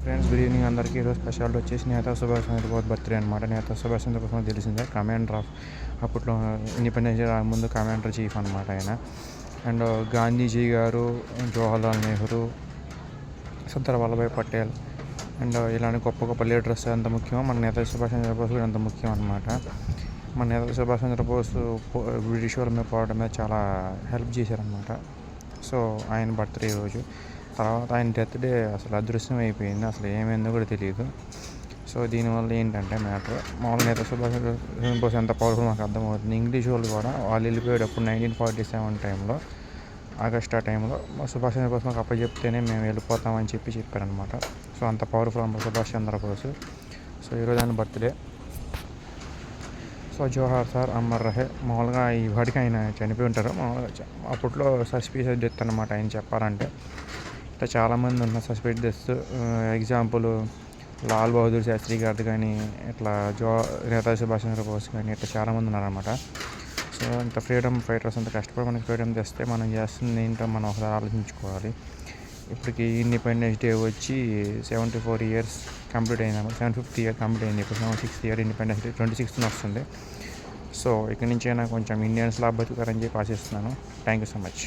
Friends, good evening అందరికీ. ఈరోజు speciality వచ్చేసి నేతాజీ సుభాష్ చంద్రబోస్ బర్త్డే అనమాట. నేతాజీ సుభాష్ చంద్రబోస్ తెలిసిందే, కమాండర్ ఆఫ్ అప్పట్లో ఇండిపెండెన్స్ రాకముందు కమాండర్ చీఫ్ అనమాట ఆయన. అండ్ గాంధీజీ గారు, జవహర్లాల్ నెహ్రూ, సర్దార్ వల్లభాయ్ పటేల్ అండ్ ఇలాంటి గొప్ప గొప్ప లీడర్స్ ఎంత ముఖ్యమో మన నేతాజీ సుభాష్ చంద్రబోస్ కూడా ఎంత ముఖ్యం అనమాట. మన నేతాజీ సుభాష్ చంద్రబోస్ బ్రిటిష్ వాళ్ళ మీద పోవడం మీద చాలా హెల్ప్ చేశారనమాట. సో ఆయన బర్త్డే రోజు, తర్వాత ఆయన డెత్ డే అసలు అదృశ్యం అయిపోయింది, అసలు ఏమైందో కూడా తెలియదు. సో దీనివల్ల ఏంటంటే మ్యాటర్, మామూలు నేతాజీ సుభాష్ చంద్రబోస్ ఎంత పవర్ఫుల్ మాకు అర్థమవుతుంది. ఇంగ్లీష్ వాళ్ళు కూడా వాళ్ళు వెళ్ళిపోయేటప్పుడు 1947 టైంలో, ఆగస్ట్ ఆ టైంలో సుభాష్ చంద్రబోస్ మాకు అప్పచెప్తేనే మేము వెళ్ళిపోతామని చెప్పారనమాట. సో అంత పవర్ఫుల్ అన్నమాట సుభాష్ చంద్రబోస్. సో ఈరోజు ఆయన బర్త్డే. సో జోహార్ సార్, అమర్ రహే. మామూలుగా ఈ వాటికి ఆయన చనిపోయి ఉంటారు. మామూలుగా అప్పట్లో సస్పీషియస్ డెత్ అనమాట ఆయన చెప్పాలంటే. ఇట్లా చాలామంది ఉన్న suspect deaths, example Lal Bahadur Shastri గారిది కానీ, ఇట్లా నేతాజీ సుభాష్ చంద్రబోస్ కానీ, ఇట్లా చాలామంది ఉన్నారనమాట. సో ఇంత ఫ్రీడమ్ ఫైటర్స్ అంత కష్టపడి మనకి ఫ్రీడమ్ తెస్తే మనం చేస్తుంది ఏంటో మనం ఒకసారి ఆలోచించుకోవాలి. ఇప్పటికి ఇండిపెండెన్స్ డే వచ్చి 74 years కంప్లీట్ అయింది, 75th year కంప్లీట్ అయింది. ఇప్పుడు 76th year independence day 26th వస్తుంది. సో ఇక్కడి నుంచి అయినా కొంచెం ఇండియన్స్ లా బతుకుతారని చెప్పి ఆశిస్తున్నాను. Thank you so much.